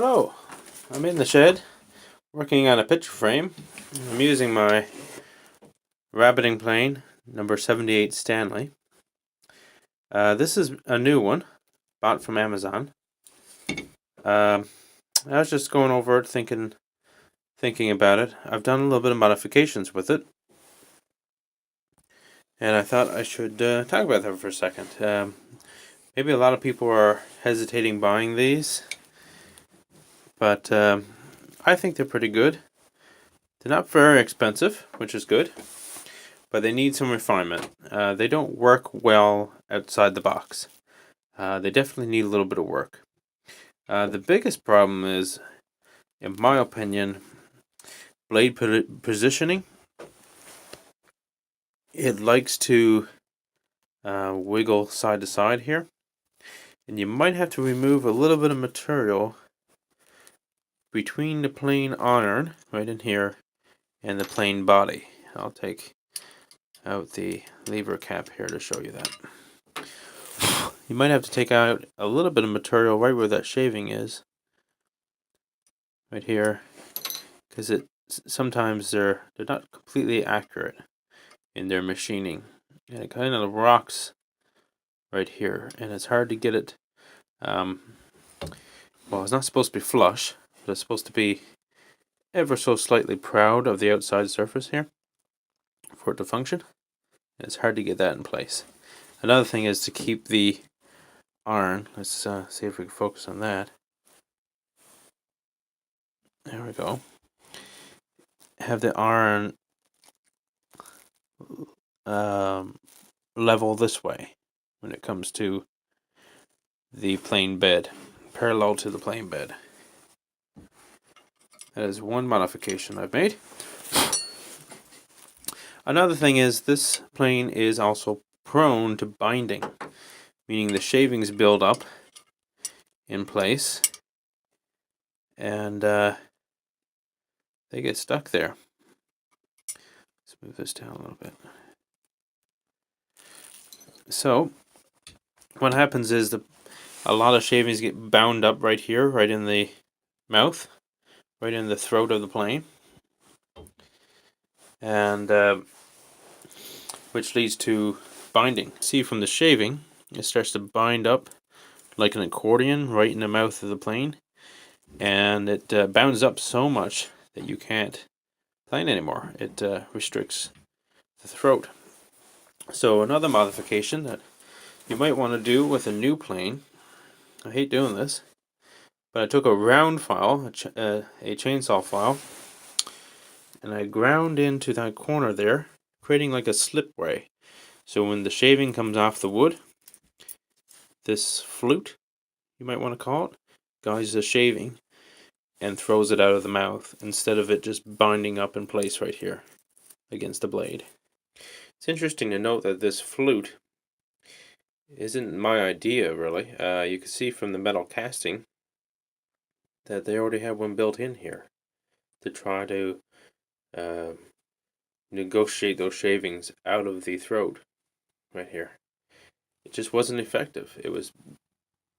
Hello, I'm in the shed working on a picture frame. I'm using my rabbiting plane number 78 Stanley. This is a new one, bought from Amazon. I was just going over it, thinking about it. I've done a little bit of modifications with it, and I thought I should talk about them for a second. Maybe a lot of people are hesitating buying these, but I think they're pretty good. They're not very expensive, which is good, but they need some refinement. They don't work well outside the box. They definitely need a little bit of work. The biggest problem is, in my opinion, blade positioning. It likes to wiggle side to side here, and you might have to remove a little bit of material between the plane iron, right in here, and the plane body. I'll take out the lever cap here to show you that. You might have to take out a little bit of material right where that shaving is, right here, because sometimes they're not completely accurate in their machining, and it kind of rocks right here, and it's hard to get it. Well, it's not supposed to be flush, but it's supposed to be ever so slightly proud of the outside surface here for it to function. And it's hard to get that in place. Another thing is to keep the iron. Let's see if we can focus on that. There we go. Have the iron level this way when it comes to the plane bed, parallel to the plane bed. That is one modification I've made. Another thing is this plane is also prone to binding, meaning the shavings build up in place and they get stuck there. Let's move this down a little bit. So what happens is a lot of shavings get bound up right here, right in the mouth, right in the throat of the plane, and which leads to binding. See, from the shaving, it starts to bind up like an accordion right in the mouth of the plane, and it bounds up so much that you can't plane anymore. It restricts the throat. So another modification that you might want to do with a new plane, I hate doing this, but I took a round file, a chainsaw file, and I ground into that corner there, creating like a slipway. So when the shaving comes off the wood, this flute, you might want to call it, guides the shaving and throws it out of the mouth instead of it just binding up in place right here against the blade. It's interesting to note that this flute isn't my idea, really. You can see from the metal casting that they already have one built in here to try to negotiate those shavings out of the throat right here. It just wasn't effective. It was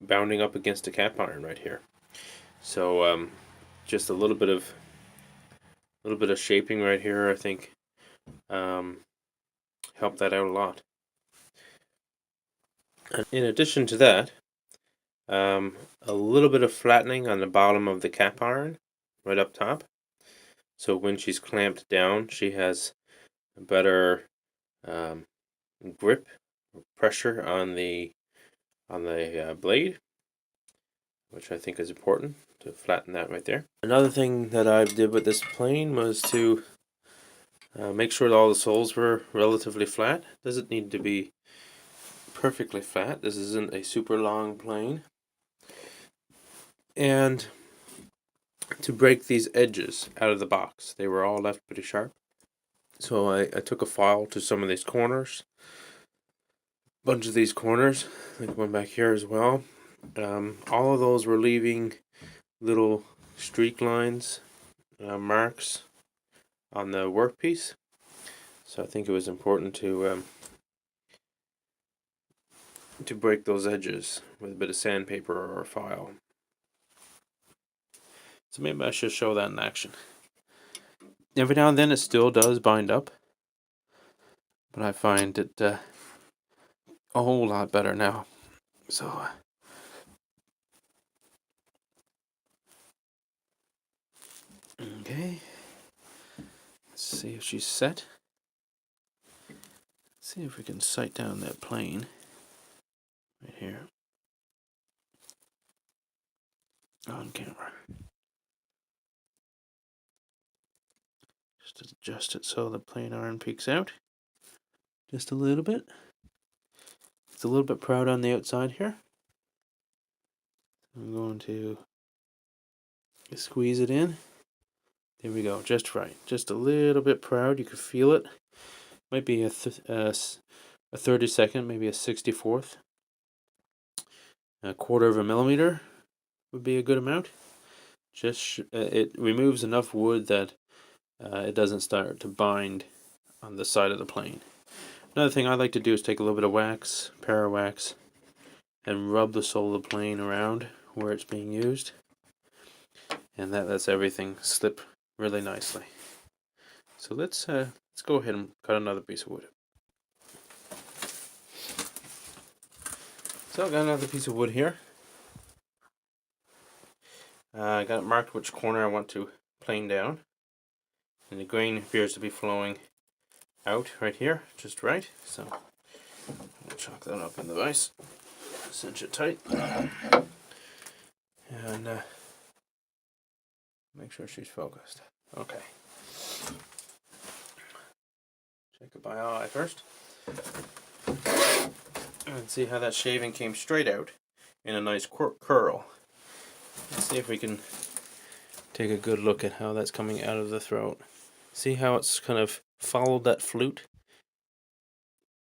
bounding up against a cap iron right here. So just a little bit of shaping right here, I think, helped that out a lot. In addition to that, a little bit of flattening on the bottom of the cap iron, right up top. So when she's clamped down, she has a better grip, pressure on the blade, which I think is important to flatten that right there. Another thing that I did with this plane was to make sure that all the soles were relatively flat. Doesn't need to be perfectly flat. This isn't a super long plane. And to break these edges out of the box, they were all left pretty sharp. So I took a file to some of these corners, a bunch of these corners, like one back here as well. All of those were leaving little streak lines, marks on the workpiece. So I think it was important to break those edges with a bit of sandpaper or a file. So maybe I should show that in action. Every now and then it still does bind up, but I find it a whole lot better now. So okay, let's see if she's set. Let's see if we can sight down that plane right here on camera. Just adjust it so the plane iron peeks out just a little bit. It's a little bit proud on the outside here. I'm going to squeeze it in. There we go, just right. Just a little bit proud. You can feel it. Might be a 32nd, maybe a 64th. A quarter of a millimeter would be a good amount. Just it removes enough wood that it doesn't start to bind on the side of the plane. Another thing I like to do is take a little bit of wax, para-wax, and rub the sole of the plane around where it's being used, and that lets everything slip really nicely. So let's go ahead and cut another piece of wood. So I got another piece of wood here. I got it marked which corner I want to plane down, and the grain appears to be flowing out right here, just right. So I'll chalk that up in the vise, cinch it tight, and make sure she's focused. Okay. Check it by eye first, and see how that shaving came straight out in a nice curl. Let's see if we can take a good look at how that's coming out of the throat. See how it's kind of followed that flute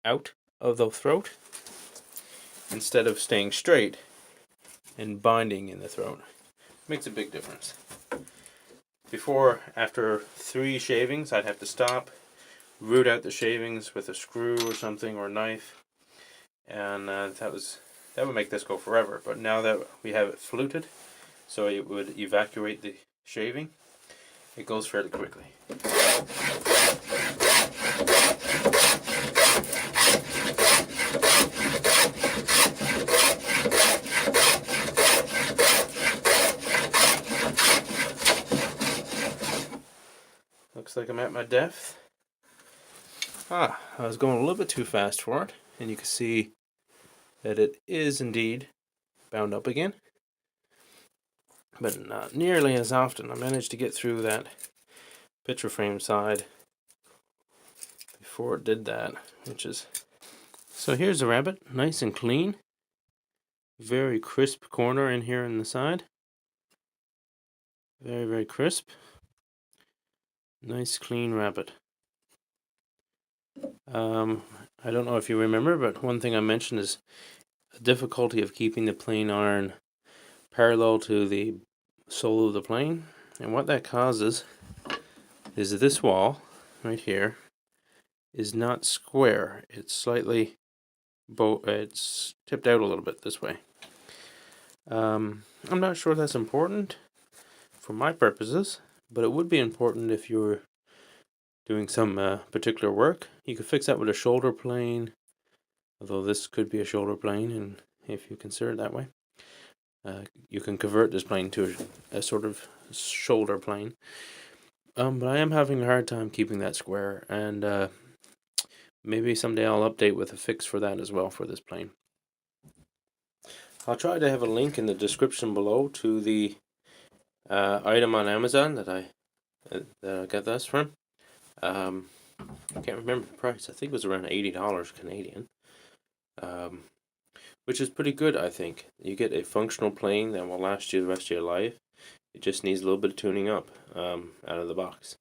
out of the throat instead of staying straight and binding in the throat. Makes a big difference. Before, after 3 shavings, I'd have to stop, root out the shavings with a screw or something, or a knife, and that would make this go forever. But now that we have it fluted, so it would evacuate the shaving, it goes fairly quickly. Looks like I'm at my depth. I was going a little bit too fast for it, and you can see that it is indeed bound up again, but not nearly as often. I managed to get through that picture frame side before it did that, which is... So here's the rabbit, nice and clean. Very crisp corner in here in the side. Very, very crisp. Nice clean rabbit. I don't know if you remember, but one thing I mentioned is the difficulty of keeping the plane iron parallel to the sole of the plane. And what that causes is this wall right here is not square. It's slightly it's tipped out a little bit this way. I'm not sure that's important for my purposes, but it would be important if you were doing some particular work. You could fix that with a shoulder plane, although this could be a shoulder plane, and if you consider it that way, you can convert this plane to a sort of shoulder plane. But I am having a hard time keeping that square, and maybe someday I'll update with a fix for that as well for this plane. I'll try to have a link in the description below to the item on Amazon that I got this from. I can't remember the price. I think it was around $80 Canadian, which is pretty good, I think. You get a functional plane that will last you the rest of your life. It just needs a little bit of tuning up out of the box.